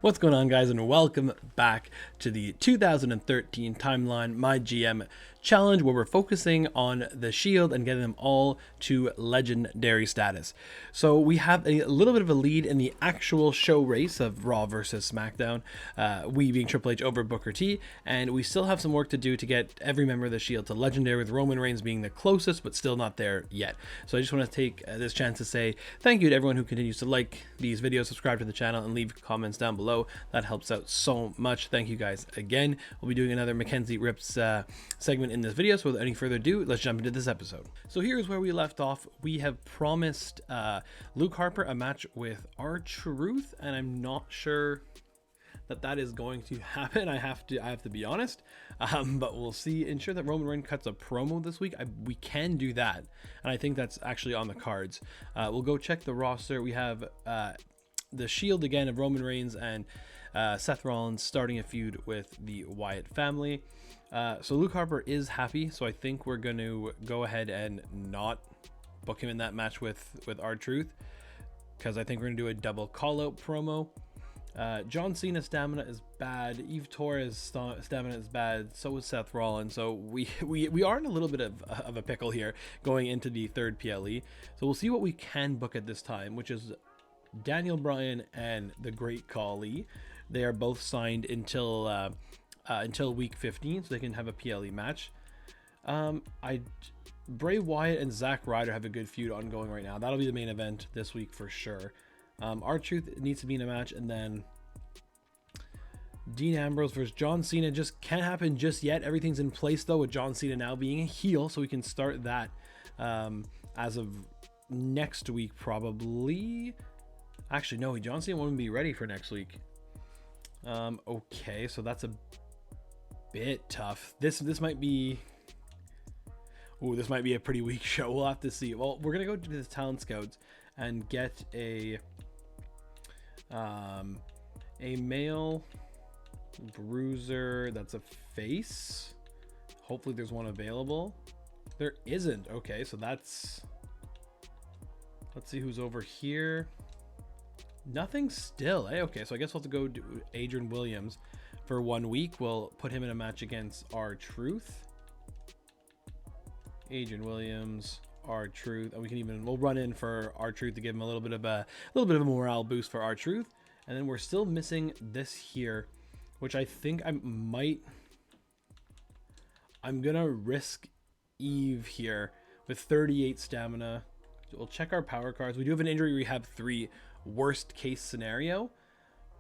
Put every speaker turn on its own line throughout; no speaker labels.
What's going on, guys, and welcome back to the 2013 Timeline MyGM challenge, where we're focusing on the Shield and getting them all to legendary status. So we have a little bit of a lead in the actual show race of Raw versus SmackDown, we being Triple H over Booker T, and we still have some work to do to get every member of the Shield to legendary, with Roman Reigns being the closest but still not there yet. So I just want to take this chance to say thank you to everyone who continues to like these videos, subscribe to the channel, and leave comments down below. That helps out so much. Thank you guys again. We'll be doing another Mackenzie Rips segment in this video, so without any further ado, let's jump into this episode. So here's where we left off. We have promised Luke Harper a match with R-Truth, and I'm not sure that is going to happen. I have to be honest, but we'll see. Ensure that Roman Reigns cuts a promo this week. We can do that, and I think that's actually on the cards. We'll go check the roster. We have the Shield again of Roman Reigns and Seth Rollins starting a feud with the Wyatt family. So Luke Harper is happy, so I think we're going to go ahead and not book him in that match with R-Truth, because I think we're going to do a double call-out promo. John Cena's stamina is bad. Eve Torres' stamina is bad. So is Seth Rollins. So we are in a little bit of a pickle here going into the third PLE. So we'll see what we can book at this time, which is Daniel Bryan and the Great Khali. They are both signed until week 15, so they can have a PLE match. Bray Wyatt and Zack Ryder have a good feud ongoing right now. That'll be the main event this week for sure. R-Truth needs to be in a match, and then Dean Ambrose versus John Cena just can't happen just yet. Everything's in place though, with John Cena now being a heel, so we can start that as of next week probably. Actually, no, John Cena won't be ready for next week. Okay, so that's a bit tough. This might be... Ooh, this might be a pretty weak show. We'll have to see. Well, we're going to go to the talent scouts and get a male bruiser that's a face. Hopefully there's one available. There isn't. Okay, so that's... Let's see who's over here. Nothing still, eh? Okay, so I guess we'll have to go do Adrian Williams for 1 week. We'll put him in a match against R-Truth. Adrian Williams, R-Truth, and we'll run in for R-Truth to give him a little bit of a morale boost for R-Truth. And then we're still missing this here, which I think I'm gonna risk Eve here with 38 stamina. We'll check our power cards. We do have an injury rehab 3 worst case scenario,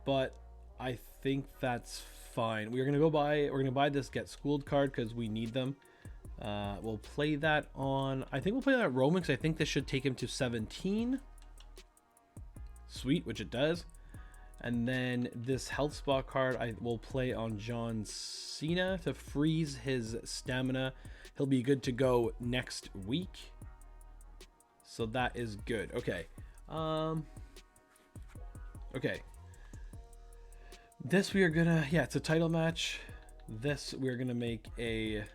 but I think that's fine. We're gonna buy this get schooled card because we need them. We'll play that on, I think we'll play that Roman, because I think this should take him to 17. Sweet, which it does. And then this health spot card I will play on John Cena to freeze his stamina. He'll be good to go next week, so that is good. Okay. Okay. This we are gonna, yeah, it's a title match. This we're gonna make a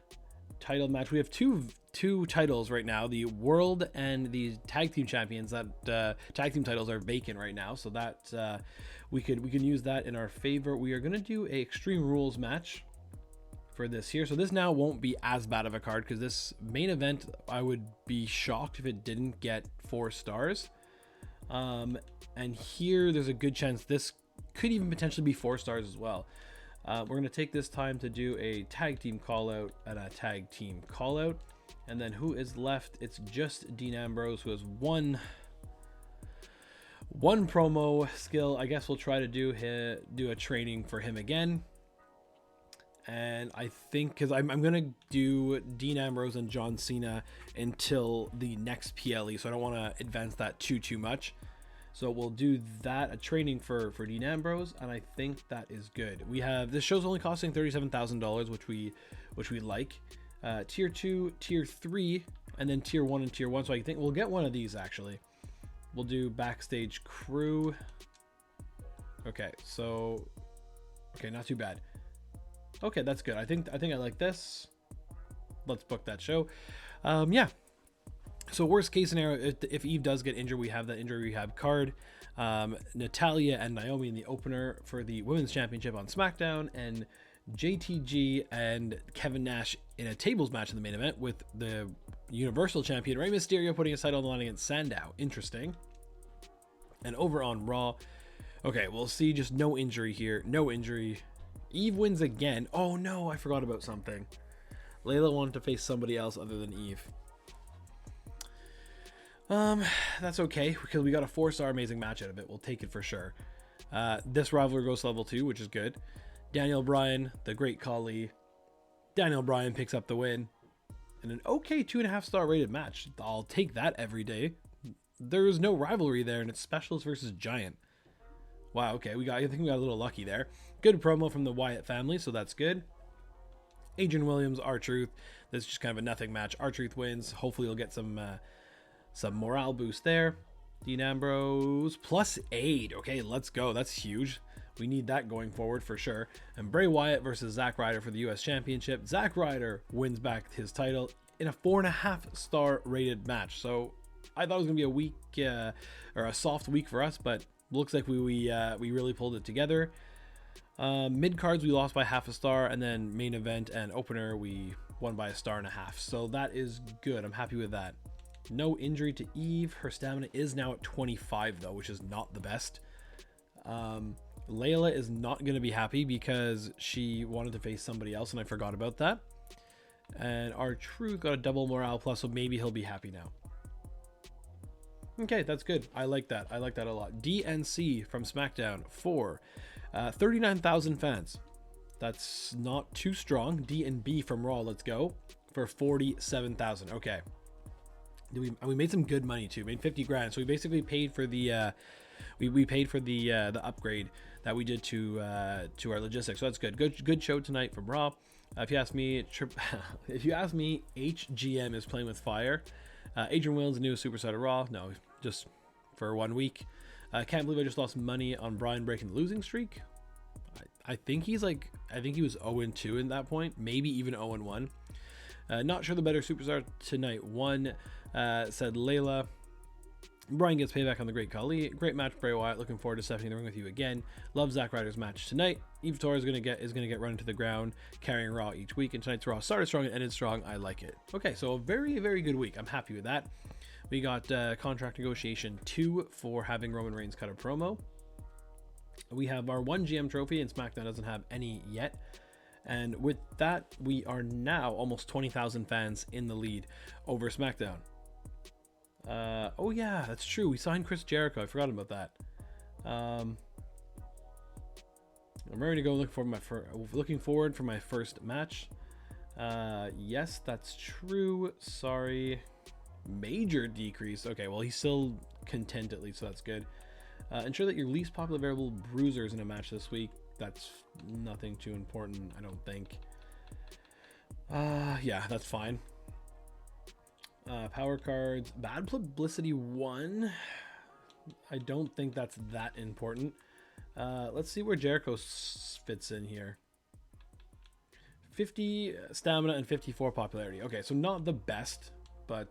title match. We have two titles right now, the world and the tag team champions. That tag team titles are vacant right now, so that we can use that in our favor. We are gonna do a Extreme Rules match for this here, so this now won't be as bad of a card, because this main event, I would be shocked if it didn't get 4 stars. And here there's a good chance this could even potentially be 4 stars as well. We're going to take this time to do a tag team call out and a tag team call out. And then who is left? It's just Dean Ambrose, who has one promo skill. I guess we'll try to do a training for him again. And I think, because I'm going to do Dean Ambrose and John Cena until the next PLE, so I don't want to advance that too much. So we'll do that, a training for Dean Ambrose, and I think that is good. We have, this show's only costing $37,000, which we like. Tier 2, Tier 3, and then Tier 1 and Tier 1. So I think we'll get one of these actually. We'll do backstage crew. Okay, so not too bad. Okay, that's good. I think I like this. Let's book that show. Yeah. So worst case scenario, if Eve does get injured, we have that injury rehab card. Natalya and Naomi in the opener for the Women's Championship on SmackDown, and JTG and Kevin Nash in a tables match in the main event with the Universal Champion Rey Mysterio putting his title on the line against Sandow. Interesting. And over on Raw, okay, we'll see. Just no injury here. No injury. Eve wins again. Oh no, I forgot about something. Layla wanted to face somebody else other than Eve. That's okay, because we got a 4-star amazing match out of it. We'll take it for sure. This rivalry goes to level 2, which is good. Daniel Bryan, the Great Khali. Daniel Bryan picks up the win. And an okay 2.5-star rated match. I'll take that every day. There is no rivalry there, and it's Specialist versus Giant. Wow, okay, I think we got a little lucky there. Good promo from the Wyatt family, so that's good. Adrian Williams, R-Truth. This is just kind of a nothing match. R-Truth wins. Hopefully he'll get some morale boost there. Dean Ambrose +8. Okay, let's go. That's huge. We need that going forward for sure. And Bray Wyatt versus Zack Ryder for the US Championship. Zack Ryder wins back his title in a 4.5-star rated match. So I thought it was going to be a week or a soft week for us, but looks like we really pulled it together. Mid cards we lost by 0.5 star, and then main event and opener we won by 1.5 stars. So that is good. I'm happy with that. No injury to Eve. Her stamina is now at 25 though, which is not the best. Layla is not going to be happy because she wanted to face somebody else and I forgot about that. And R-Truth got a double morale plus, so maybe he'll be happy now. Okay, that's good. I like that. I like that a lot. DNC from SmackDown for 39,000 fans. That's not too strong. D&B from Raw, let's go, for 47,000. Okay. We made some good money too. Made 50 grand. So we basically paid for the we paid for the upgrade that we did to our logistics. So that's good. Good show tonight from Raw. If you ask me, HGM is playing with fire. Adrian Williams, the newest superstar of Raw. No, just for 1 week. Can't believe I just lost money on Brian breaking the losing streak. I think he was 0-2 in that point, maybe even 0-1. Not sure the better superstar tonight won, said Layla. Brian gets payback on the Great Khali. Great match, Bray Wyatt. Looking forward to stepping in the ring with you again. Love Zack Ryder's match tonight. Eve Torres is gonna get run into the ground, carrying Raw each week. And tonight's Raw started strong and ended strong. I like it. Okay, so a very, very good week. I'm happy with that. We got contract negotiation 2 for having Roman Reigns cut a promo. We have our 1 GM trophy, and SmackDown doesn't have any yet. And with that, we are now almost 20,000 fans in the lead over SmackDown. Oh yeah, that's true. We signed Chris Jericho. I forgot about that. I'm ready to go. Looking forward for my first match. Yes, that's true. Sorry. Major decrease. Okay, well, he's still content at least, so that's good. Ensure that your least popular variable bruisers in a match this week. That's nothing too important, I don't think. Yeah, that's fine. Power cards. Bad publicity 1. I don't think that's that important. Let's see where Jericho fits in here. 50 stamina and 54 popularity. Okay, so not the best, but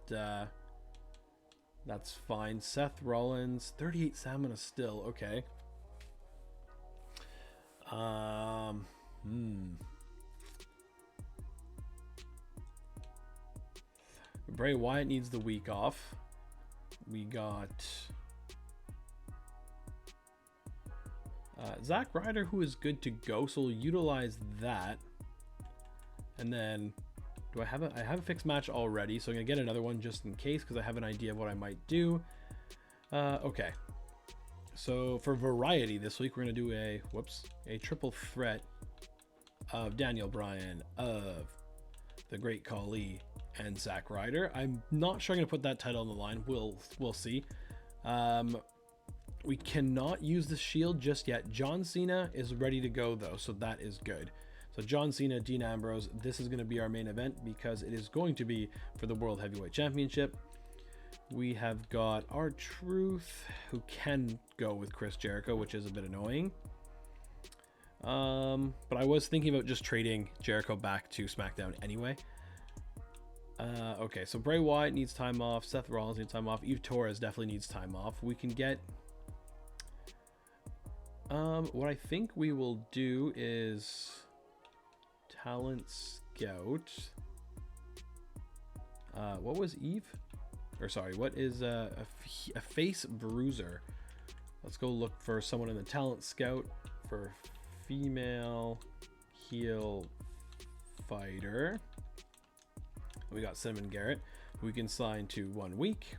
that's fine. Seth Rollins, 38 stamina still. Okay. Bray Wyatt needs the week off. We got Zack Ryder, who is good to go, so we'll utilize that. And then I have a fixed match already, so I'm gonna get another one just in case, because I have an idea of what I might do. Okay, so for variety this week, we're gonna do a triple threat of Daniel Bryan, of the Great Khali, and Zack Ryder. I'm not sure I'm gonna put that title on the line. We'll see. We cannot use the Shield just yet. John Cena is ready to go though, so that is good. So John Cena, Dean Ambrose, this is going to be our main event because it is going to be for the World Heavyweight Championship. We have got R-Truth, who can go with Chris Jericho, which is a bit annoying. But I was thinking about just trading Jericho back to SmackDown anyway. Okay, so Bray Wyatt needs time off. Seth Rollins needs time off. Eve Torres definitely needs time off. We can get What I think we will do is talent scout. What was Eve? Or sorry, what is a face bruiser? Let's go look for someone in the talent scout for female heel fighter. We got Cinnamon Garrett, who we can sign to 1 week.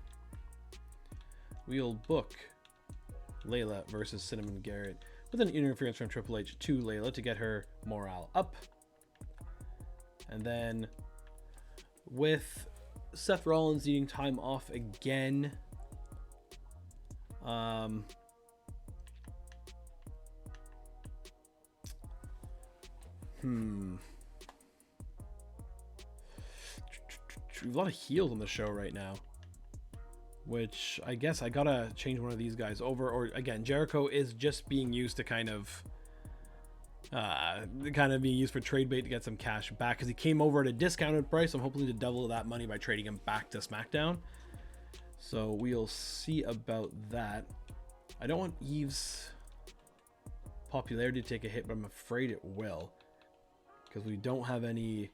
We'll book Layla versus Cinnamon Garrett with an interference from Triple H to Layla to get her morale up. And then with Seth Rollins needing time off again, we have a lot of heels on the show right now, which I guess I gotta change one of these guys over. Or again, Jericho is just being used to kind of being used for trade bait to get some cash back, because he came over at a discounted price. I'm hoping to double that money by trading him back to SmackDown. So we'll see about that. I don't want Eve's popularity to take a hit, but I'm afraid it will, because we don't have any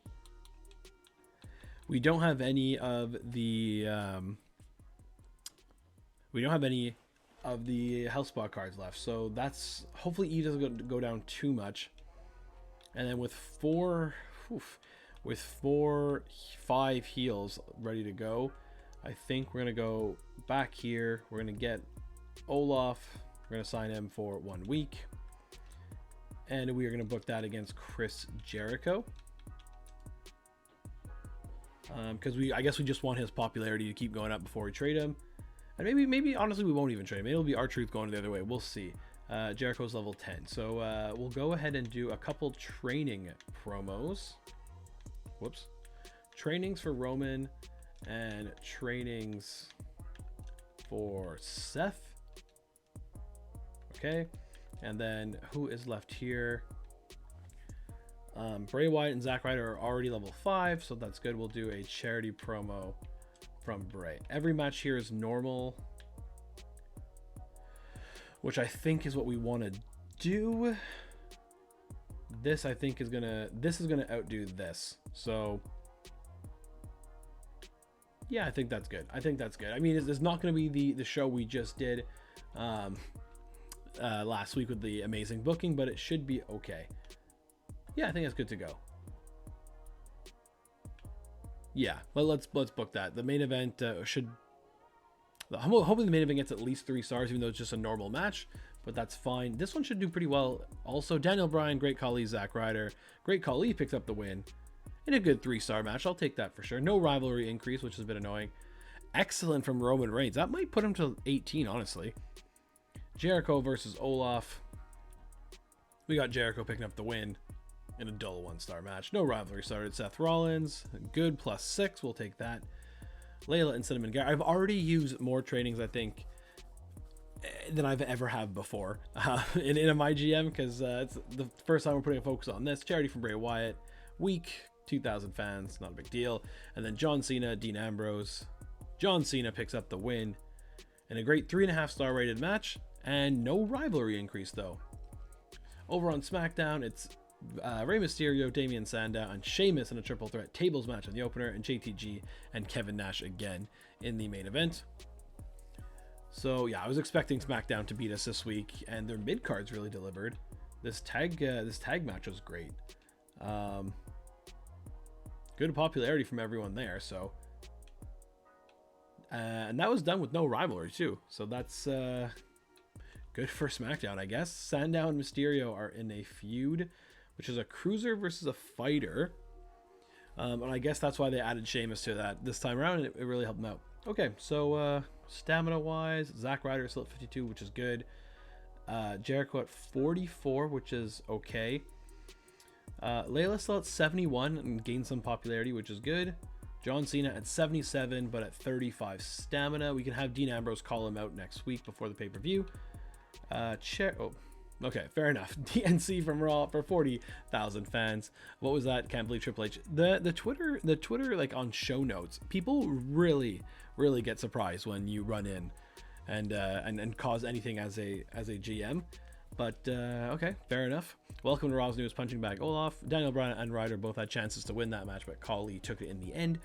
of the health spot cards left. So that's, hopefully Eve doesn't go down too much. And then with 5 heels ready to go, I think we're gonna go back here. We're gonna get Olaf. We're gonna sign him for 1 week, and we are gonna book that against Chris Jericho. Because I guess we just want his popularity to keep going up before we trade him. And maybe honestly we won't even trade him. Maybe it'll be R-Truth going the other way. We'll see. Jericho's level 10. So we'll go ahead and do a couple training promos. Whoops. Trainings for Roman and trainings for Seth. Okay. And then who is left here? Bray Wyatt and Zack Ryder are already level 5, so that's good. We'll do a charity promo from Bray. Every match here is normal, which I think is what we want to do. This I think is gonna outdo this. So yeah, I think that's good. I mean, it's not going to be the show we just did last week with the amazing booking, but it should be okay. Yeah, I think that's good to go. Yeah, well, let's book that. The main event I'm hoping the main event gets at least 3 stars, even though it's just a normal match, but that's fine. This one should do pretty well. Also, Daniel Bryan, Great Khali, Zack Ryder. Great Khali picks up the win in a good 3-star match. I'll take that for sure. No rivalry increase, which is a bit annoying. Excellent from Roman Reigns. That might put him to 18, honestly. Jericho versus Olaf. We got Jericho picking up the win in a dull 1-star match. No rivalry started. Seth Rollins, good, +6. We'll take that. Layla and Cinnamon Garrett. I've already used more trainings, I think, than I've ever have before in a MyGM, because it's the first time we're putting a focus on this. Charity from Bray Wyatt. Week, 2,000 fans, not a big deal. And then John Cena, Dean Ambrose. John Cena picks up the win in a great 3.5-star rated match, and no rivalry increase though. Over on SmackDown, it's Rey Mysterio, Damian Sandow, and Sheamus in a triple threat tables match in the opener, and JTG and Kevin Nash again in the main event. So yeah, I was expecting SmackDown to beat us this week, and their mid cards really delivered. This tag match was great. Good popularity from everyone there. So, and that was done with no rivalry too. So that's good for SmackDown, I guess. Sandow and Mysterio are in a feud, which is a cruiser versus a fighter. And I guess that's why they added Sheamus to that this time around, and it really helped them out. Okay, so stamina-wise, Zack Ryder is still at 52, which is good. Jericho at 44, which is okay. Layla still at 71 and gained some popularity, which is good. John Cena at 77, but at 35 stamina. We can have Dean Ambrose call him out next week before the pay-per-view. Okay, fair enough. DNC from Raw for 40,000 fans. What was that? Can't believe Triple H. The Twitter like on show notes, people really get surprised when you run in and cause anything as a GM. But, okay, fair enough. Welcome to Raw's newest punching bag, Olaf. Daniel Bryan and Ryder both had chances to win that match, but PLE took it in the end.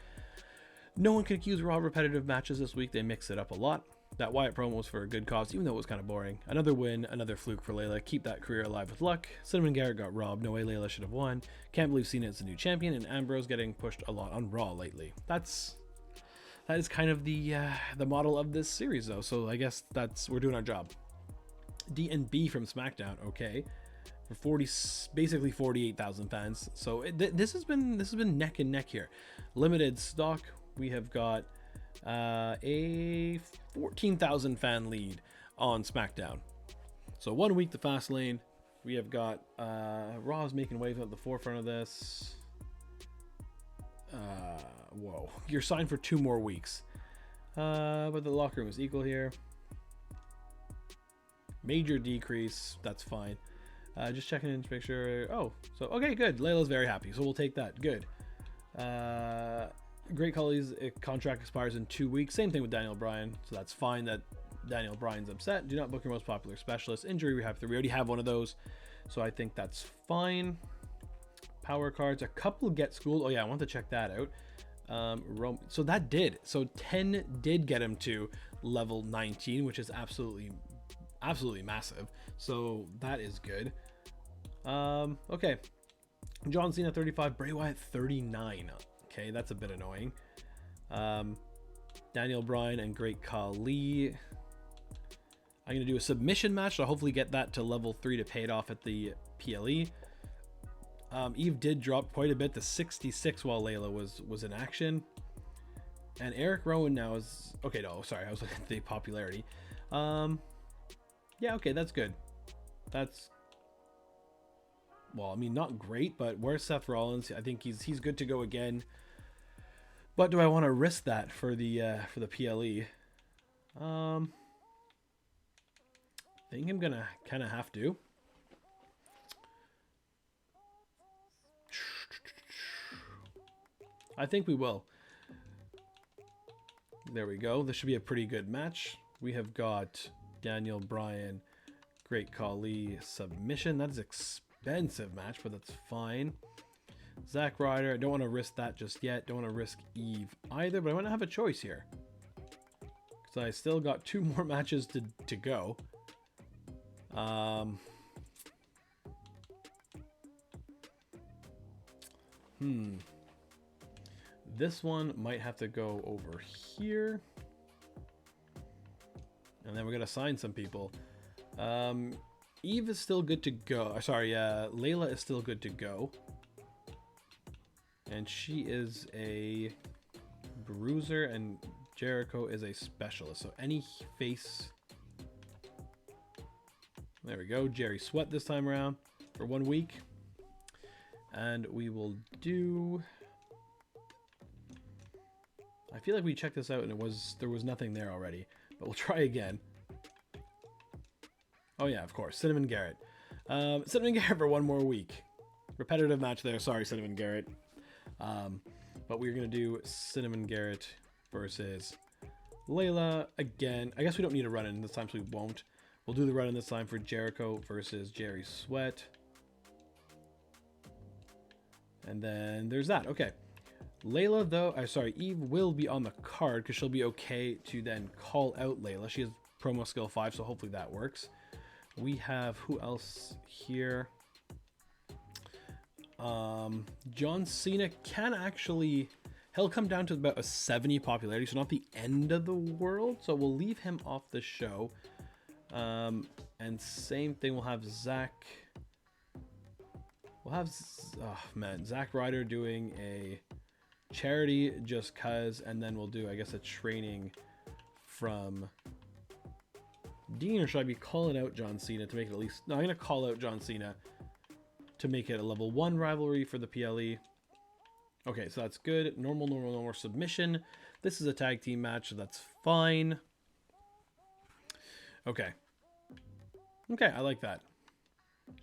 No one can accuse Raw repetitive matches this week. They mix it up a lot. That Wyatt promo was for a good cause, even though it was kind of boring. Another win, another fluke for Layla. Keep that career alive with luck. Cinnamon Garrett got robbed. No way Layla should have won. Can't believe Cena is the new champion, and Ambrose getting pushed a lot on Raw lately. That is kind of the model of this series, though. So I guess we're doing our job. D&B from SmackDown, okay, for basically 48,000 fans. So this has been neck and neck here. Limited stock. We have got a 14,000 fan lead on SmackDown. So 1 week to Fastlane. We have got Raw's making waves at the forefront of this. Whoa, you're signed for 2 more weeks. But the locker room is equal here. Major decrease, that's fine. Just checking in to make sure. Oh, so okay, good. Layla's very happy, so we'll take that. Good. Great Khali's contract expires in 2 weeks. Same thing with Daniel Bryan, so that's fine that Daniel Bryan's upset. Do not book your most popular specialist. Injury rehab 3. We already have one of those, so I think that's fine. Power cards, a couple get schooled. Oh yeah, I want to check that out. So that did. So 10 did get him to level 19, which is absolutely massive. So that is good. Okay. John Cena 35, Bray Wyatt 39. Okay, that's a bit annoying. Daniel Bryan and Great Khali. I'm gonna do a submission match, so hopefully get that to level 3 to pay it off at the PLE. Eve did drop quite a bit to 66 while Layla was in action. And Eric Rowan now is okay. No, sorry, I was looking at the popularity. Yeah, okay, that's good. That's, well, I mean, not great, but where's Seth Rollins? I think he's good to go again. But do I want to risk that for the PLE? I think I'm gonna kind of have to. I think we will. There we go. This should be a pretty good match. We have got Daniel Bryan, Great Khali submission. That is expensive match, but that's fine. Zack Ryder. I don't want to risk that just yet. Don't want to risk Eve either, but I want to have a choice here. Because I still got 2 more matches to go. This one might have to go over here. And then we're going to sign some people. Eve is still good to go. Sorry, Layla is still good to go. And she is a bruiser and Jericho is a specialist. So any face. There we go. Jerry Sweat this time around for 1 week. And we will do... I feel like we checked this out and there was nothing there already. But we'll try again. Oh yeah, of course. Cinnamon Garrett. Cinnamon Garrett for 1 more week. Repetitive match there. Sorry, Cinnamon Garrett. But we're going to do Cinnamon Garrett versus Layla again. I guess we don't need a run-in this time, so we won't. We'll do the run-in this time for Jericho versus Jerry Sweat. And then there's that. Okay. Layla, though, Eve will be on the card because she'll be okay to then call out Layla. She has promo skill 5, so hopefully that works. We have who else here? John Cena can actually, he'll come down to about a 70 popularity, so not the end of the world. So we'll leave him off the show. And same thing, we'll have Zack. We'll have, Zack Ryder doing a charity just cause, and then we'll do, I guess, a training from Dean, or should I be calling out John Cena to make it at least... No, I'm going to call out John Cena to make it a level 1 rivalry for the PLE. Okay, so that's good. Normal submission. This is a tag team match, so that's fine. Okay. Okay, I like that.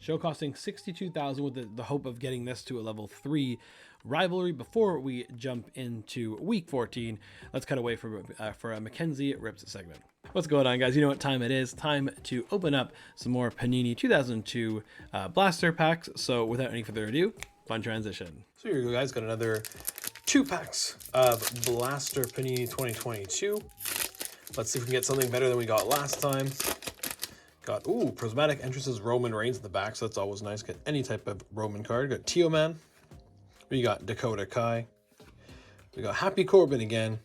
Show costing 62,000 with the hope of getting this to a level 3 rivalry. Before we jump into week 14, let's cut away for a Mackenzie Rips segment. What's going on, guys? You know what time it is. Time to open up some more Panini 2002 blaster packs. So without any further ado, fun transition. So here you go, guys. Got another 2 packs of Blaster Panini 2022. Let's see if we can get something better than we got last time. Got, ooh, Prismatic Entrances Roman Reigns at the back, so that's always nice. Get any type of Roman card. Got Tio Man. We got Dakota Kai. We got Happy Corbin again.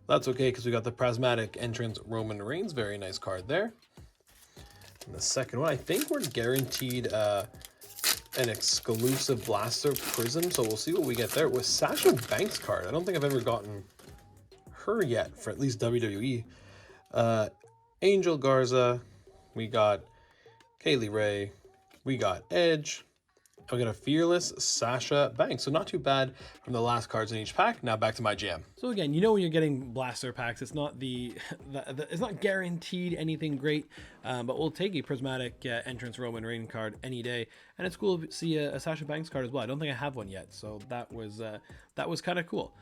That's okay, because we got the Prismatic Entrance Roman Reigns. Very nice card there. And the second one, I think we're guaranteed an exclusive Blaster Prism, so we'll see what we get there. With Sasha Banks card. I don't think I've ever gotten her yet, for at least WWE. Angel Garza. We got Kaylee Ray, we got Edge, we got a Fearless Sasha Banks. So not too bad from the last cards in each pack. Now back to my GM. So again, you know when you're getting blaster packs, it's not it's not guaranteed anything great, but we'll take a Prismatic Entrance Roman Reigns card any day, and it's cool to see a Sasha Banks card as well. I don't think I have one yet, so that was kind of cool.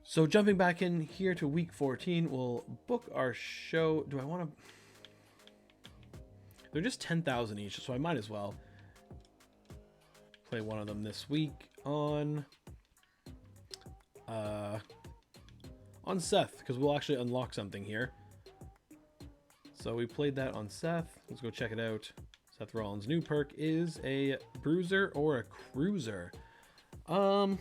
So jumping back in here to week 14, we'll book our show. Do I want to? They're just 10,000 each, so I might as well play one of them this week on Seth, because we'll actually unlock something here. So we played that on Seth. Let's go check it out. Seth Rollins' new perk is a bruiser or a cruiser. I'm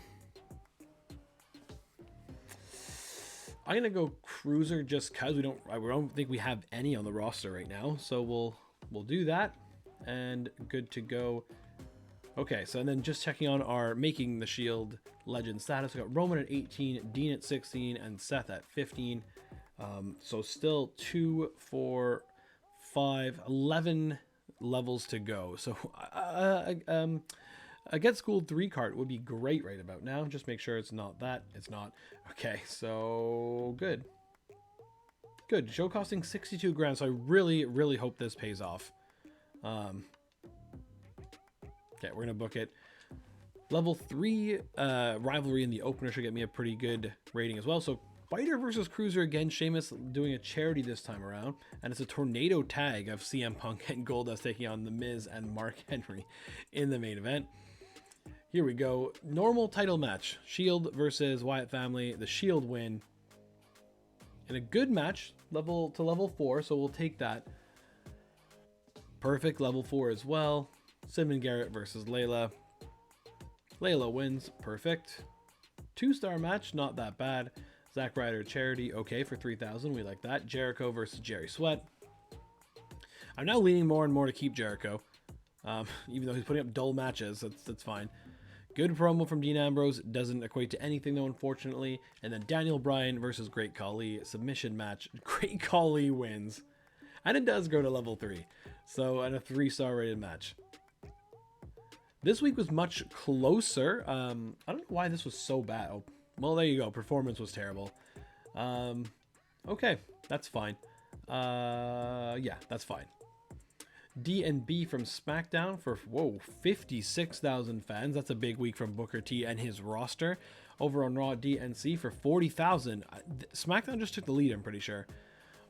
gonna go cruiser just because we don't think we have any on the roster right now, so we'll do that, and good to go. Okay, so and then just checking on our Making the Shield Legend status. We got Roman at 18, Dean at 16, and Seth at 15. So still 2, 4, 5, 11 levels to go. So a Get Schooled 3 card would be great right about now. Just make sure it's not that. It's not. Okay, so good. Good. Show costing 62 grand, so I really, really hope this pays off. Okay, we're going to book it. Level 3 rivalry in the opener should get me a pretty good rating as well. So Fighter versus Cruiser again. Sheamus doing a charity this time around. And it's a tornado tag of CM Punk and Goldust taking on The Miz and Mark Henry in the main event. Here we go. Normal title match. Shield versus Wyatt Family. The Shield win. In a good match, level 4, so we'll take that. Perfect, level 4 as well. Simon Garrett versus Layla. Layla wins, perfect. 2-star match, not that bad. Zack Ryder charity, okay for 3,000, we like that. Jericho versus Jerry Sweat. I'm now leaning more and more to keep Jericho, even though he's putting up dull matches. That's fine. Good promo from Dean Ambrose. Doesn't equate to anything, though, unfortunately. And then Daniel Bryan versus Great Khali. Submission match. Great Khali wins. And it does go to level 3. So, and a 3-star rated match. This week was much closer. I don't know why this was so bad. Oh, well, there you go. Performance was terrible. Okay, that's fine. Yeah, that's fine. D&B from SmackDown for, whoa, 56,000 fans. That's a big week from Booker T and his roster. Over on Raw, DNC for 40,000. SmackDown just took the lead, I'm pretty sure.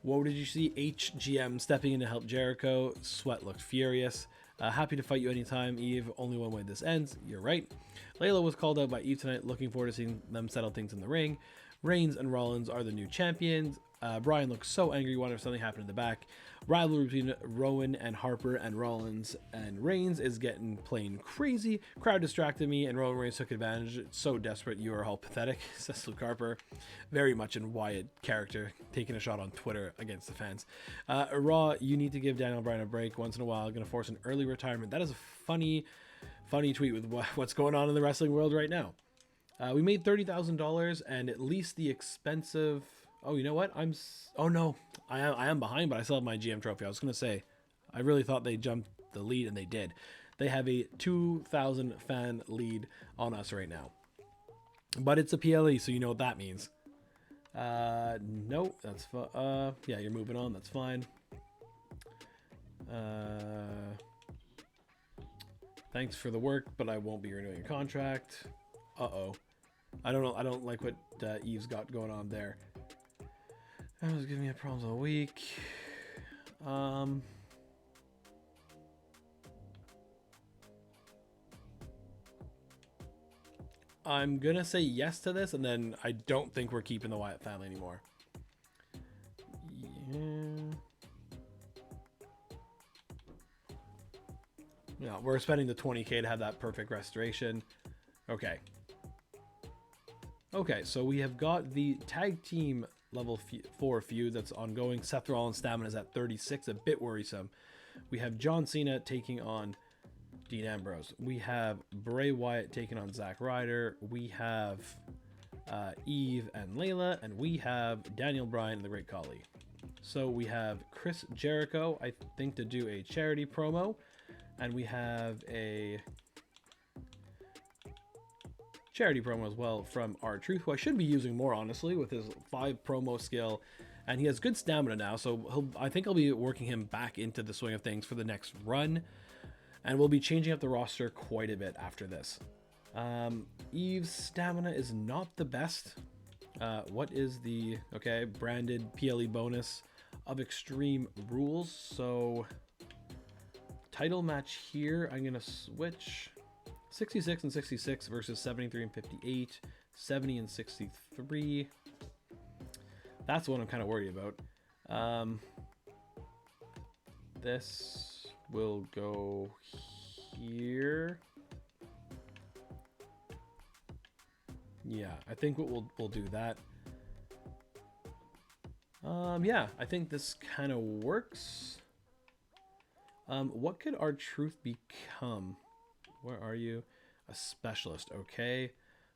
Whoa, did you see HGM stepping in to help Jericho? Sweat looked furious. Happy to fight you anytime, Eve. Only one way this ends. You're right. Layla was called out by Eve tonight. Looking forward to seeing them settle things in the ring. Reigns and Rollins are the new champions. Bryan looks so angry, wondering if something happened in the back. Rivalry between Rowan and Harper and Rollins and Reigns is getting plain crazy. Crowd distracted me and Roman Reigns took advantage. It's so desperate, you are all pathetic, says Luke Harper. Very much in Wyatt character, taking a shot on Twitter against the fans. Raw, you need to give Daniel Bryan a break once in a while. Going to force an early retirement. That is a funny tweet with what's going on in the wrestling world right now. We made $30,000 and at least the expensive... Oh, you know what? Oh no, I am behind, but I still have my GM trophy. I was gonna say, I really thought they jumped the lead, and they did. They have a 2,000 fan lead on us right now, but it's a PLE, so you know what that means. Nope, that's yeah, you're moving on. That's fine. Thanks for the work, but I won't be renewing your contract. Uh-oh. I don't know. I don't like what Eve's got going on there. That was giving me problems all week. I'm gonna say yes to this, and then I don't think we're keeping the Wyatt family anymore. Yeah, we're spending the 20K to have that perfect restoration. Okay. Okay, so we have got the tag team level 4 feud that's ongoing. Seth Rollins' stamina is at 36, a bit worrisome. We have John Cena taking on Dean Ambrose. We have Bray Wyatt taking on Zack Ryder. We have Eve and Layla, and we have Daniel Bryan and the Great Khali. So we have Chris Jericho, I think, to do a charity promo, and we have a charity promo as well from R-Truth, who I should be using more, honestly, with his 5 promo skill, and he has good stamina now, so I think I'll be working him back into the swing of things for the next run, and we'll be changing up the roster quite a bit after this. Eve's stamina is not the best. What is the, okay, branded PLE bonus of Extreme Rules? So title match here, I'm gonna switch 66 and 66 versus 73 and 58, 70 and 63. That's what I'm kind of worried about. This will go here. Yeah, I think we'll do that. Yeah, I think this kind of works. What could R-Truth become? Where are you? A specialist. Okay.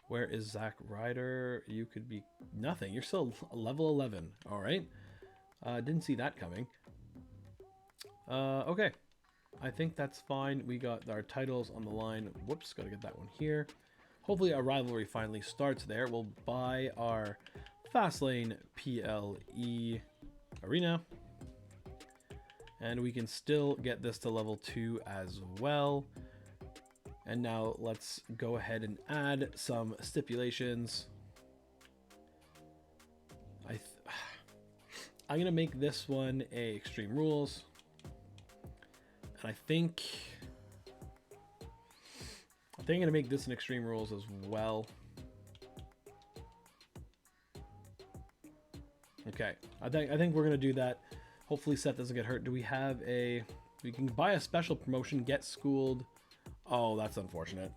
Where is Zack Ryder? You could be nothing. You're still level 11. All right. Didn't see that coming. Okay. I think that's fine. We got our titles on the line. Whoops. Got to get that one here. Hopefully our rivalry finally starts there. We'll buy our Fastlane PLE arena. And we can still get this to level 2 as well. And now let's go ahead and add some stipulations. I'm going to make this one a Extreme Rules. And I think I'm going to make this an Extreme Rules as well. Okay, I think we're going to do that. Hopefully Seth doesn't get hurt. Do we have a... We can buy a special promotion, get schooled. Oh, that's unfortunate.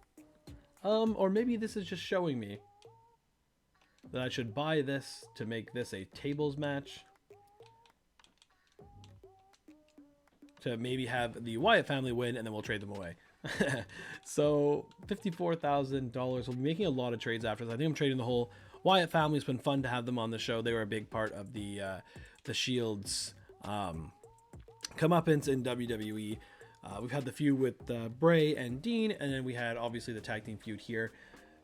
Or maybe this is just showing me that I should buy this to make this a tables match. To maybe have the Wyatt family win, and then we'll trade them away. So, $54,000. We'll be making a lot of trades after this. I think I'm trading the whole Wyatt family. It's been fun to have them on the show. They were a big part of the Shield's comeuppance in WWE. We've had the feud with Bray and Dean, and then we had obviously the tag team feud here.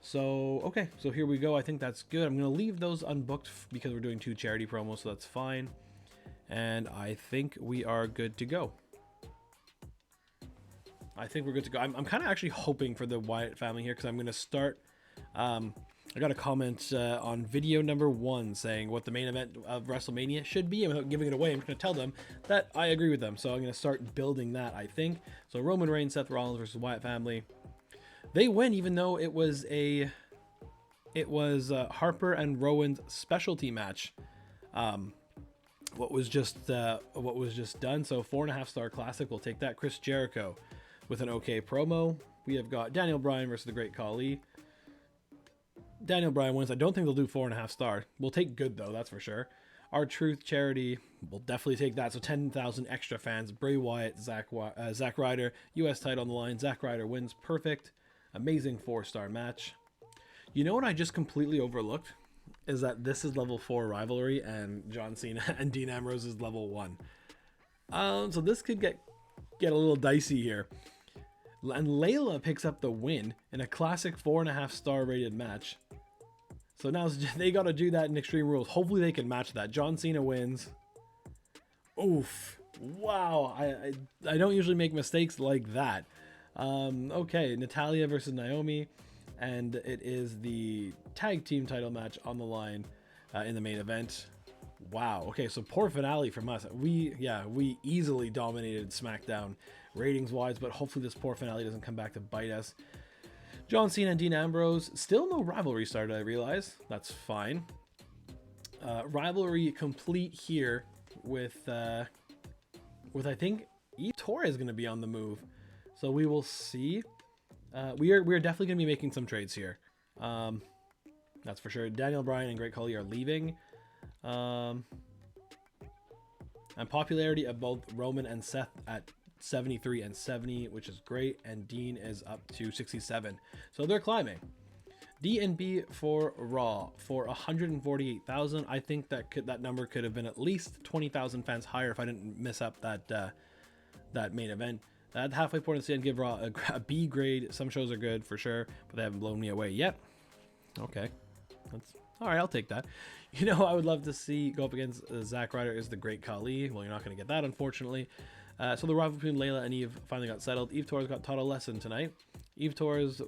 So, okay, so here we go. I think that's good. I'm going to leave those unbooked because we're doing 2 charity promos, so that's fine. And I think we are good to go. I think we're good to go. I'm kind of actually hoping for the Wyatt family here because I'm going to start... I got a comment on video number 1 saying what the main event of WrestleMania should be, and without giving it away, I'm just going to tell them that I agree with them. So I'm going to start building that, I think. So Roman Reigns, Seth Rollins versus Wyatt family. They win, even though it was Harper and Rowan's specialty match. What was just done. So 4.5 star classic. We'll take that. Chris Jericho with an okay promo. We have got Daniel Bryan versus the Great Khali. Daniel Bryan wins. I don't think they'll do 4.5 star. We'll take good though, that's for sure. R-Truth charity, we'll definitely take that. So 10,000 extra fans. Bray Wyatt, Zack Ryder, US title on the line. Zack Ryder wins. Perfect. Amazing 4-star match. You know what I just completely overlooked? Is that this is level 4 rivalry and John Cena and Dean Ambrose is level 1. So this could get a little dicey here. And Layla picks up the win in a classic 4.5 star rated match. So now they got to do that in Extreme Rules. Hopefully they can match that. John Cena wins. Oof. Wow. I don't usually make mistakes like that. Okay, Natalia versus Naomi, and it is the tag team title match on the line in the main event. Wow. Okay, so poor finale from us. We easily dominated SmackDown ratings wise, but hopefully this poor finale doesn't come back to bite us. John Cena and Dean Ambrose, still no rivalry started, I realize. That's fine. Rivalry complete here with I think Eve Torres is going to be on the move. So we will see. We are definitely going to be making some trades here. That's for sure. Daniel Bryan and Great Khali are leaving. And popularity of both Roman and Seth at 73 and 70, which is great, and Dean is up to 67, so they're climbing. D&B for Raw for 148,000. I think that number could have been at least 20,000 fans higher if I didn't miss up that main event. At halfway point, I'd give Raw a B grade. Some shows are good for sure, but they haven't blown me away yet. Okay, that's all right. I'll take that. You know, I would love to see go up against Zack Ryder is the Great Khali. Well, you're not going to get that, unfortunately. So the rivalry between Layla and Eve finally got settled. Eve Torres got taught a lesson tonight. Eve Torres,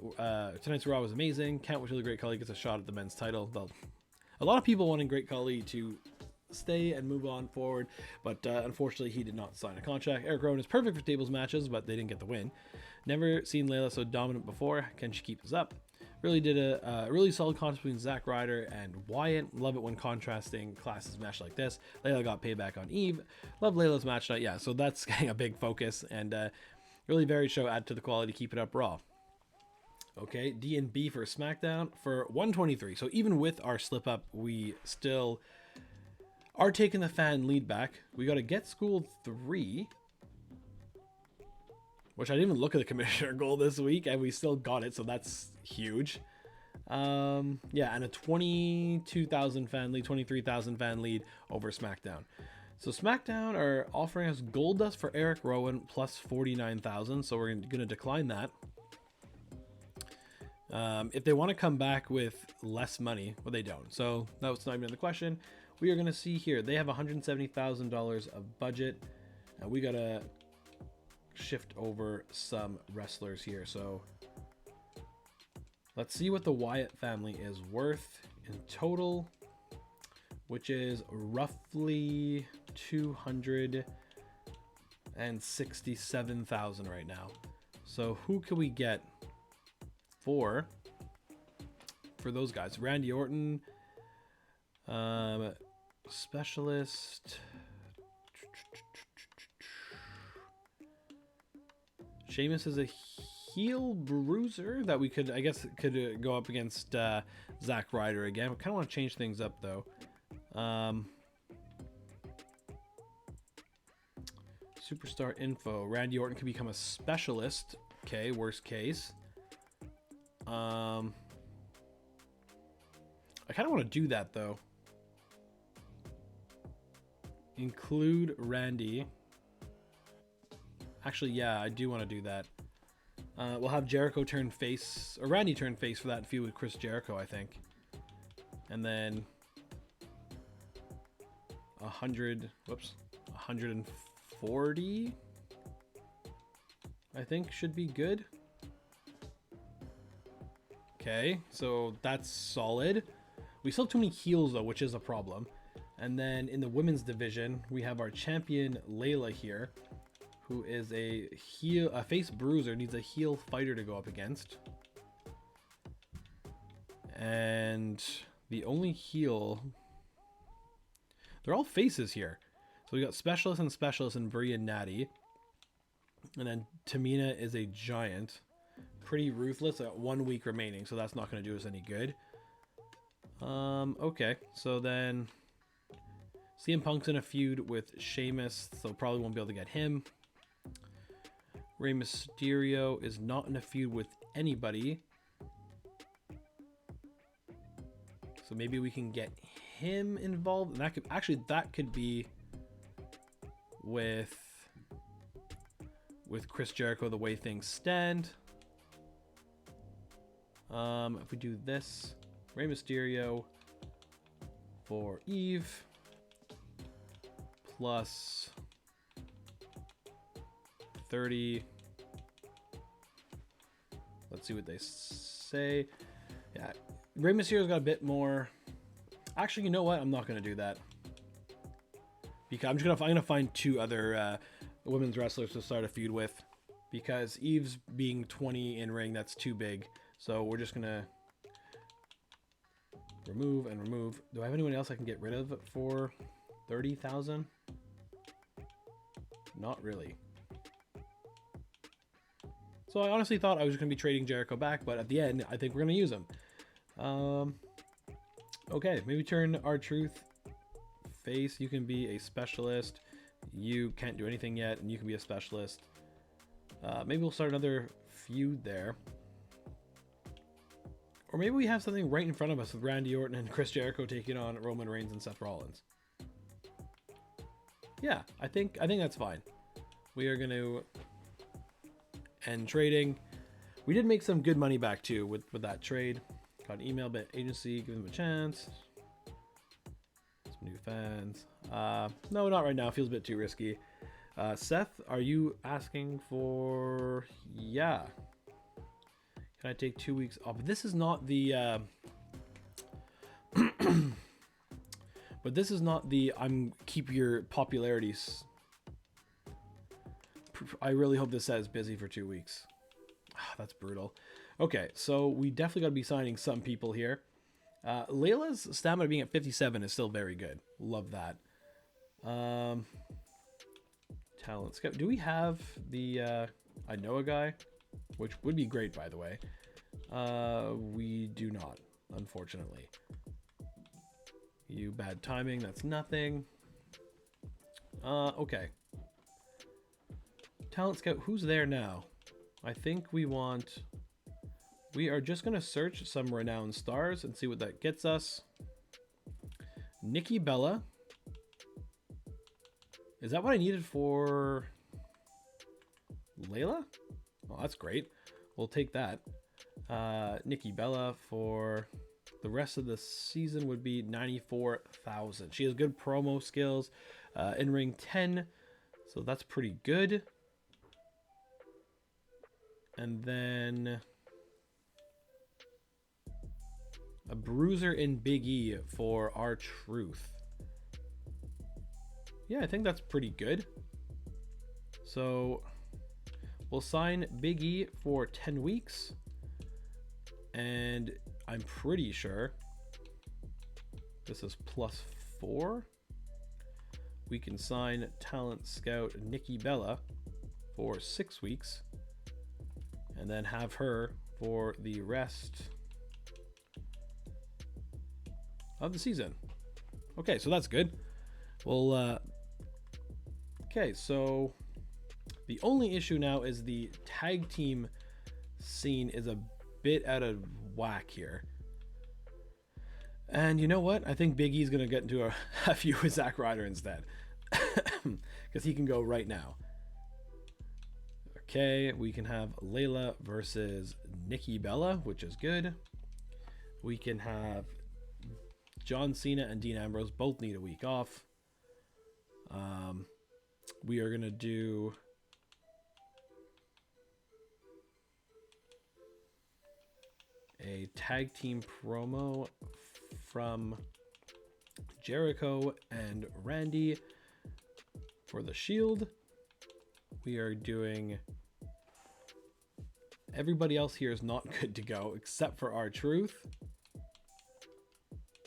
tonight's Raw was amazing. Can't wait till the Great Khali gets a shot at the men's title. A lot of people wanting Great Khali to stay and move on forward, but unfortunately he did not sign a contract. Eric Rowan is perfect for tables matches, but they didn't get the win. Never seen Layla so dominant before. Can she keep this up? Really did a really solid contrast between Zack Ryder and Wyatt. Love it when contrasting classes mesh like this. Layla got payback on Eve. Love Layla's match tonight. Yeah, so that's getting a big focus, and really varied show, add to the quality, keep it up Raw. Okay, D&B for SmackDown for 123. So even with our slip up, we still are taking the fan lead back. We got to Get Schooled 3, which I didn't even look at the commissioner goal this week, and we still got it, so that's huge. Yeah, and a 22,000 fan lead, 23,000 fan lead over SmackDown. So SmackDown are offering us Gold Dust for Eric Rowan plus 49,000, so we're going to decline that. If they want to come back with less money, well, they don't. So that was not even the question. We are going to see here. They have $170,000 of budget. And we got to shift over some wrestlers here. So let's see what the Wyatt family is worth in total, which is roughly 267,000 right now. So who can we get for those guys? Randy Orton, specialist. Sheamus is a heel bruiser that we could, I guess, could go up against Zack Ryder again. We kind of want to change things up though. Superstar info. Randy Orton could become a specialist. Okay, worst case. I kind of want to do that though. Include Randy. Actually, yeah, I do want to do that. We'll have Jericho turn face, or Randy turn face for that feud with Chris Jericho, I think. And then 140, I think should be good. Okay, so that's solid. We still have too many heels though, which is a problem. And then in the women's division, we have our champion Layla here, who is a face bruiser, needs a heel fighter to go up against. And the only heel, they're all faces here. So we got specialist and Brie and Natty. And then Tamina is a giant. Pretty ruthless at 1 week remaining, so that's not going to do us any good. Okay, so then CM Punk's in a feud with Sheamus, so probably won't be able to get him. Rey Mysterio is not in a feud with anybody, so maybe we can get him involved. And that could be with Chris Jericho the way things stand. If we do this, Rey Mysterio for Eve plus 30 Let's see what they say. Yeah, Rey Mysterio's got a bit more. Actually, you know what? I'm not going to do that. Because I'm gonna find 2 other women's wrestlers to start a feud with. Because Eve's being 20 in ring, that's too big. So we're just gonna remove and remove. Do I have anyone else I can get rid of for 30,000? Not really. So I honestly thought I was going to be trading Jericho back, but at the end, I think we're going to use him. Okay, maybe turn R-Truth face. You can be a specialist. You can't do anything yet, and you can be a specialist. Maybe we'll start another feud there. Or maybe we have something right in front of us with Randy Orton and Chris Jericho taking on Roman Reigns and Seth Rollins. Yeah, I think that's fine. We are going to end trading. We did make some good money back too with that trade. Got an email, but agency, give them a chance. Some new fans. No, not right now. Feels a bit too risky. Seth, are you asking for? Yeah. Can I take 2 weeks off? But this is not the. But this is not the keep your popularities. I really hope this says busy for 2 weeks. That's brutal. Okay, so we definitely got to be signing some people here. Layla's stamina being at 57 is still very good. Love that. Talent scout. Do we have the I know a guy? Which would be great, by the way. We do not, unfortunately. You bad timing, that's nothing. Okay. Talent scout, who's there now? I think we are just going to search some renowned stars and see what that gets us. Nikki Bella. Is that what I needed for Layla? Oh, that's great. We'll take that. Nikki Bella for the rest of the season would be 94,000. She has good promo skills. In-ring 10. So that's pretty good. And then a bruiser in Big E for R-Truth. Yeah, I think that's pretty good. So we'll sign Big E for 10 weeks. And I'm pretty sure this is +4. We can sign talent scout Nikki Bella for 6 weeks. And then have her for the rest of the season. Okay, so that's good. Well, okay, so the only issue now is the tag team scene is a bit out of whack here. And you know what? I think Big E's going to get into a feud with Zack Ryder instead. Because he can go right now. Okay, we can have Layla versus Nikki Bella, which is good. We can have John Cena and Dean Ambrose both need a week off. We are going to do a tag team promo from Jericho and Randy for the Shield. We are doing... Everybody else here is not good to go except for R-Truth.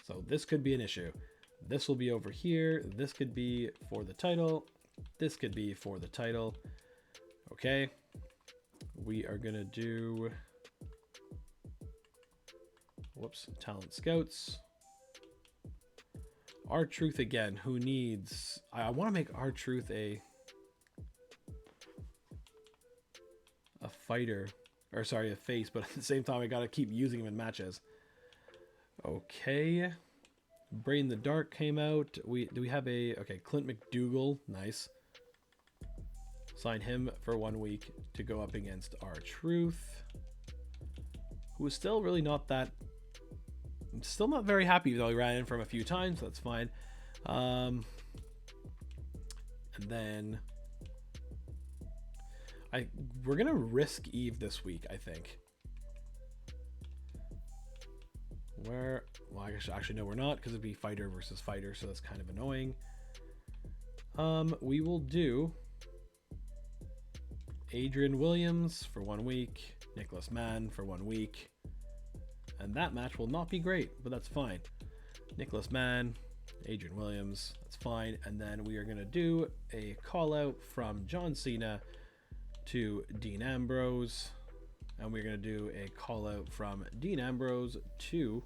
So this could be an issue. This will be over here. This could be for the title. This could be for the title. Okay. We are going to do... Whoops. Talent scouts. R-Truth again. Who needs... I want to make R-Truth a fighter. Or sorry, a face. But at the same time, I got to keep using him in matches. Okay. Brain the Dark came out. Do we have a... Okay, Clint McDougal. Nice. Sign him for 1 week to go up against R-Truth. Who is still really not that... I'm still not very happy, though he ran in from a few times. So that's fine. And then... we're going to risk Eve this week, I think. Well, I guess actually no, we're not, because it'd be fighter versus fighter, so that's kind of annoying. We will do Adrian Williams for 1 week, Nicholas Mann for 1 week, and that match will not be great, but that's fine. Nicholas Mann, Adrian Williams, that's fine. And then we are going to do a call out from John Cena to Dean Ambrose, and we're going to do a call out from Dean Ambrose to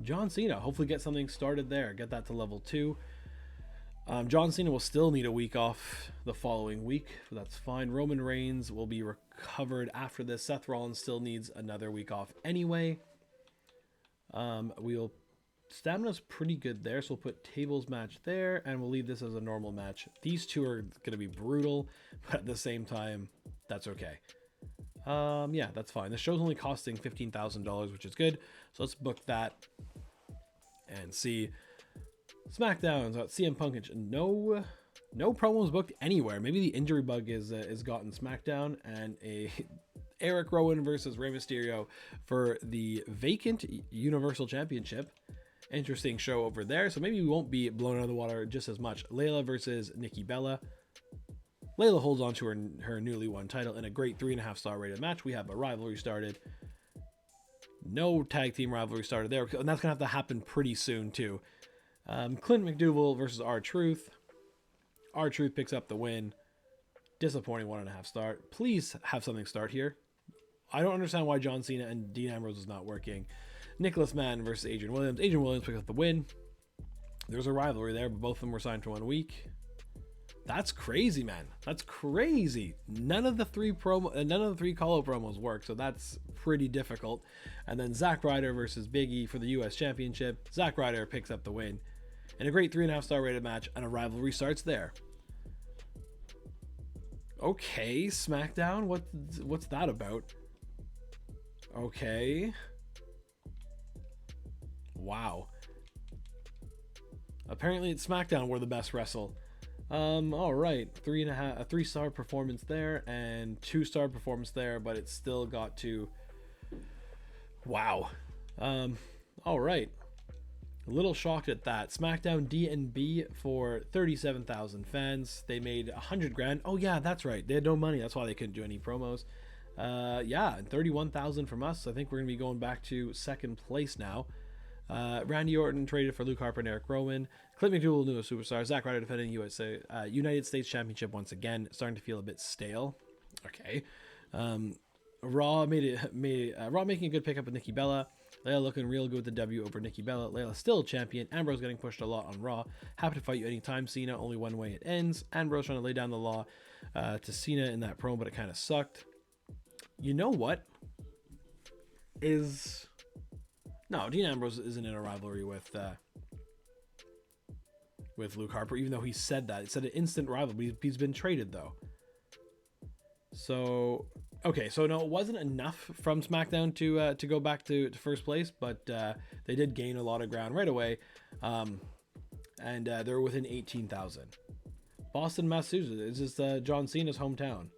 John Cena. Hopefully get something started there, get that to level 2. John Cena will still need a week off the following week, but that's fine. Roman Reigns will be recovered after this. Seth Rollins still needs another week off anyway. Stamina's pretty good there, so we'll put tables match there, and we'll leave this as a normal match. These two are going to be brutal, but at the same time, that's okay. Yeah, that's fine. The show's only costing $15,000, which is good. So let's book that and see. SmackDown's got CM Punk and no promos booked anywhere. Maybe the injury bug is gotten SmackDown, and a Eric Rowan versus Rey Mysterio for the vacant Universal Championship. Interesting show over there. So maybe we won't be blown out of the water just as much. Layla versus Nikki Bella. Layla holds on to her newly won title in a great 3.5-star rated match. We have a rivalry started. No tag team rivalry started there, and that's gonna have to happen pretty soon too. Clint McDougal versus R-Truth. R-Truth picks up the win. Disappointing 1.5 star. Please have something start here. I don't understand why John Cena and Dean Ambrose is not working. Nicholas Mann versus Adrian Williams. Adrian Williams picks up the win. There's a rivalry there, but both of them were signed for 1 week. That's crazy, man. That's crazy. None of the three call-out promos work, so that's pretty difficult. And then Zack Ryder versus Big E for the U.S. Championship. Zack Ryder picks up the win in a great 3.5-star rated match, and a rivalry starts there. Okay, SmackDown, what's that about? Okay. Wow. Apparently it's SmackDown where the best wrestle. All right, 3.5-star performance there and 2-star performance there, but it's still got to. Wow. All right. A little shocked at that. SmackDown D&B for 37,000 fans. They made $100,000. Oh yeah, that's right. They had no money. That's why they couldn't do any promos. Yeah, and 31,000 from us. I think we're gonna be going back to second place now. Randy Orton traded for Luke Harper and Eric Rowan. Clint McDougal, new superstar. Zack Ryder defending United States Championship once again. Starting to feel a bit stale. Okay. Raw making a good pickup with Nikki Bella. Layla looking real good with the W over Nikki Bella. Layla still champion. Ambrose getting pushed a lot on Raw. Happy to fight you anytime, Cena. Only one way it ends. Ambrose trying to lay down the law to Cena in that promo, but it kind of sucked. You know what? No, Dean Ambrose isn't in a rivalry with Luke Harper, even though he said that. He said an instant rivalry. He's been traded, though. So, okay, so no, it wasn't enough from SmackDown to go back to first place, but they did gain a lot of ground right away, and they're within 18,000. Boston, Massachusetts. This is John Cena's hometown.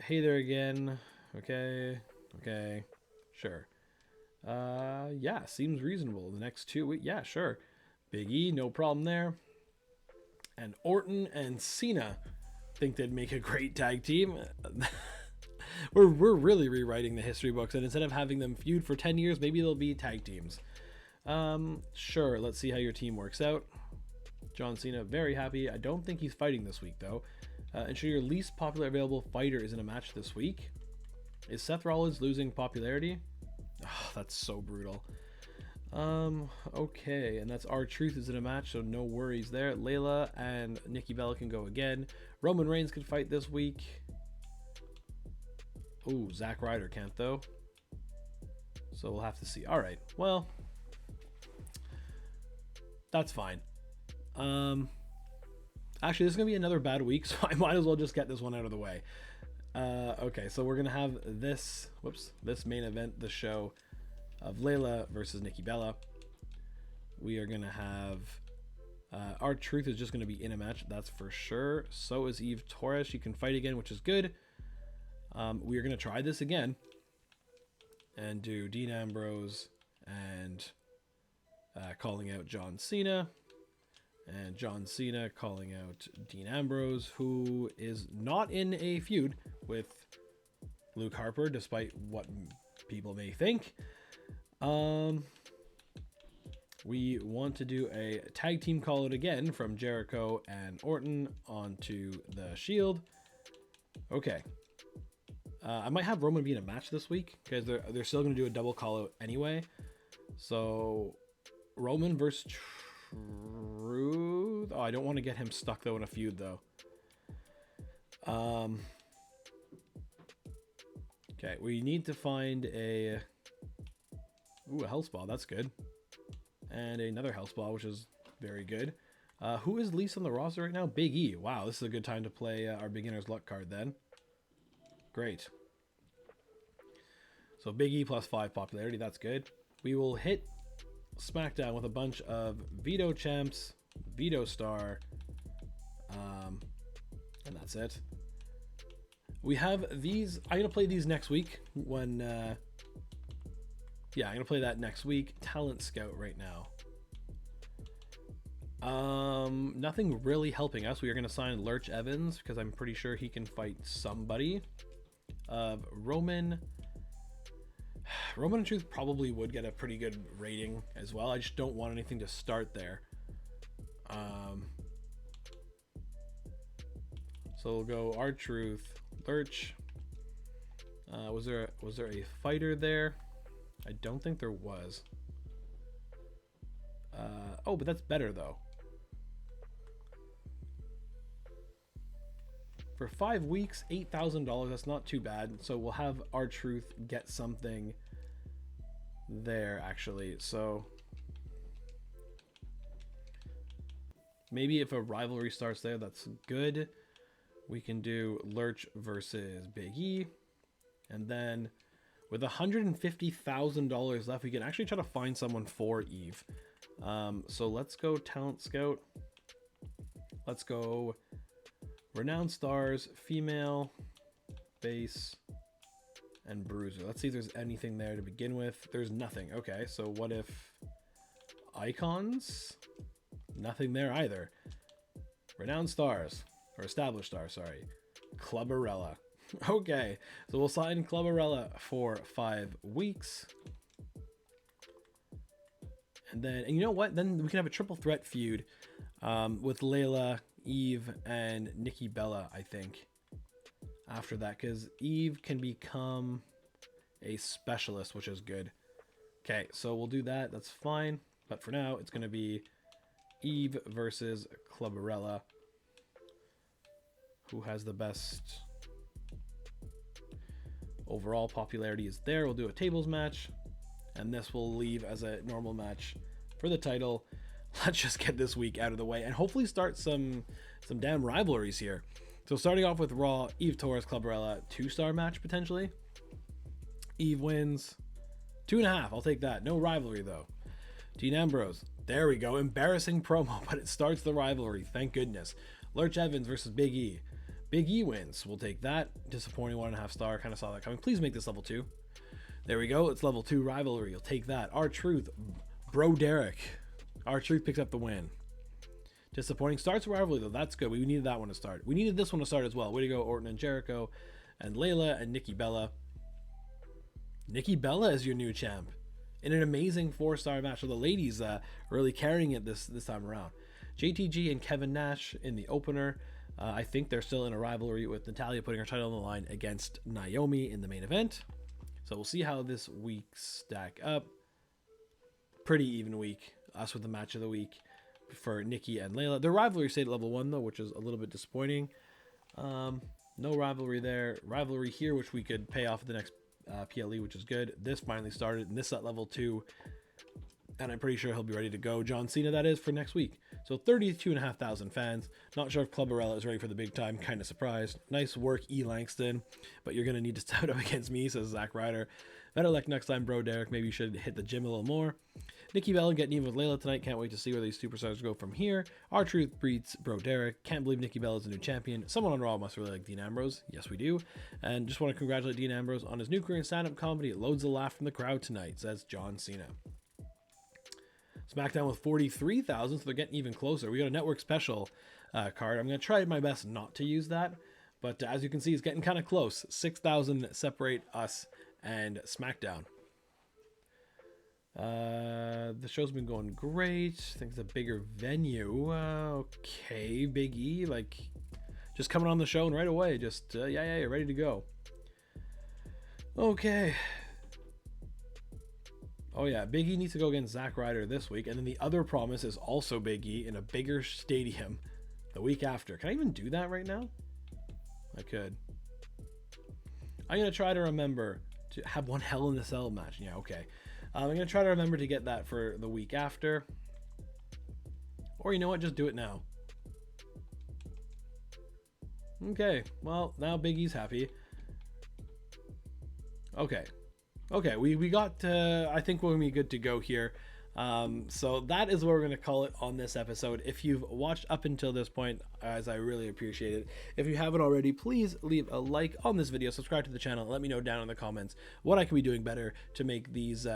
Hey there again. Okay, sure. Yeah, seems reasonable. The next 2 weeks, yeah, sure. Big E, no problem there. And Orton and Cena think they'd make a great tag team. We're really rewriting the history books, and instead of having them feud for 10 years, maybe they'll be tag teams. Sure, let's see how your team works out. John Cena, very happy. I don't think he's fighting this week, though. Ensure your least popular available fighter is in a match this week. Is Seth Rollins losing popularity? Oh, that's so brutal. Okay, and that's R-Truth is in a match, so no worries there. Layla and Nikki Bella can go again. Roman Reigns could fight this week. Ooh, Zack Ryder can't, though. So we'll have to see. All right, well, that's fine. Actually, this is going to be another bad week, so I might as well just get this one out of the way. Okay, so we're going to have this main event, the show of Layla versus Nikki Bella. We are going to have R-Truth is just going to be in a match, that's for sure. So is Eve Torres. She can fight again, which is good. We are going to try this again. and do Dean Ambrose and calling out John Cena. And John Cena calling out Dean Ambrose, who is not in a feud with Luke Harper, despite what people may think. We want to do a tag team call out again from Jericho and Orton onto the Shield. Okay. I might have Roman be in a match this week because they're still going to do a double call out anyway. So Roman versus Truth. Oh, I don't want to get him stuck though in a feud though. Okay, we need to find a Hell's Ball. That's good. And another Hell's Ball, which is very good. Who is least on the roster right now? Big E. Wow, this is a good time to play our beginner's luck card then. Great. So Big E plus 5 popularity. That's good. We will hit SmackDown with a bunch of Veto Champs, Veto Star, and that's it. We have these. I'm going to play these next week when... yeah, I'm going to play that next week. Talent Scout right now. Nothing really helping us. We are going to sign Lurch Evans because I'm pretty sure he can fight somebody. Roman and Truth probably would get a pretty good rating as well. I just don't want anything to start there. So we'll go R-Truth, Lurch. Was there a fighter there? I don't think there was. Oh, but that's better though. For 5 weeks, $8,000. That's not too bad. So we'll have R-Truth get something there actually. So maybe if a rivalry starts there, that's good. We can do Lurch versus Big E, and then with $150,000 left, we can actually try to find someone for Eve. So let's go Talent Scout. Let's go Renowned Stars, Female, Base, and Bruiser. Let's see if there's anything there to begin with. There's nothing. Okay, so what if Icons? Nothing there either. Renowned Stars, or Established Stars, sorry. Clubberella. Okay, so we'll sign Clubberella for 5 weeks. And you know what? Then we can have a triple threat feud with Layla, Eve, and Nikki Bella, I think. After that, because Eve can become a specialist, which is good. Okay, so we'll do that. That's fine. But for now, it's going to be Eve versus Clubberella. Who has the best overall popularity is there. We'll do a tables match, and this will leave as a normal match for the title. Let's just get this week out of the way and hopefully start some damn rivalries here. So starting off with Raw, Eve Torres, Clubberella, 2-star match potentially. Eve wins 2.5. I'll take that. No rivalry though. Dean Ambrose. There we go. Embarrassing promo, but it starts the rivalry. Thank goodness. Lurch Evans versus Big E. Big E wins. We'll take that. Disappointing 1.5 star. Kind of saw that coming. Please make this level 2. There we go. It's level 2 rivalry. You'll take that. R-Truth. Bro Derek. R-Truth picks up the win. Disappointing starts rivalry though. That's good. We needed that one to start. We needed this one to start as well. Way to go, Orton and Jericho, and Layla and Nikki Bella. Nikki Bella is your new champ in an amazing 4-star match. So the ladies really carrying it this time around. JTG and Kevin Nash in the opener. I think they're still in a rivalry with Natalya putting her title on the line against Naomi in the main event. So we'll see how this week stack up. Pretty even week. Us with the match of the week for Nikki and Layla. Their rivalry stayed at level 1 though, which is a little bit disappointing. No rivalry there. Rivalry here, which we could pay off at the next PLE, which is good. This finally started, and this at level 2. and I'm pretty sure he'll be ready to go. John Cena, that is, for next week. So 32,500 fans. Not sure if Club Barella is ready for the big time. Kind of surprised. Nice work, E. Langston. But you're going to need to step it up against me, says Zack Ryder. Better luck next time, bro, Derek. Maybe you should hit the gym a little more. Nikki Bella getting even with Layla tonight. Can't wait to see where these superstars go from here. R-Truth beats bro Derek. Can't believe Nikki Bella's the new champion. Someone on Raw must really like Dean Ambrose. Yes, we do. And just want to congratulate Dean Ambrose on his new career in stand-up comedy. It loads a laugh from the crowd tonight, says John Cena. SmackDown with 43,000, so they're getting even closer. We got a network special card. I'm going to try my best not to use that, but as you can see, it's getting kind of close. 6,000 separate us and SmackDown. The show's been going great. I think it's a bigger venue. Okay, Big E, like, just coming on the show and right away, just, yeah, you're ready to go. Okay. Oh yeah, Big E needs to go against Zack Ryder this week, and then the other promise is also Big E in a bigger stadium the week after. Can I even do that right now? I could. I'm going to try to remember to have one Hell in a Cell match. Yeah, okay. I'm going to try to remember to get that for the week after. Or you know what, just do it now. Okay, well, now Big E's happy. Okay, we got, I think we're going to be good to go here. So that is what we're going to call it on this episode. If you've watched up until this point, as I really appreciate it. If you haven't already, please leave a like on this video, subscribe to the channel, and let me know down in the comments what I can be doing better to make these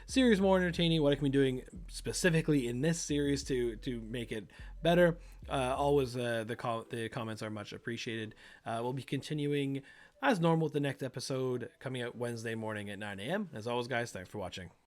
series more entertaining, what I can be doing specifically in this series to make it better. Always the comments are much appreciated. We'll be continuing as normal with the next episode coming out Wednesday morning at 9 a.m. As always, guys, thanks for watching.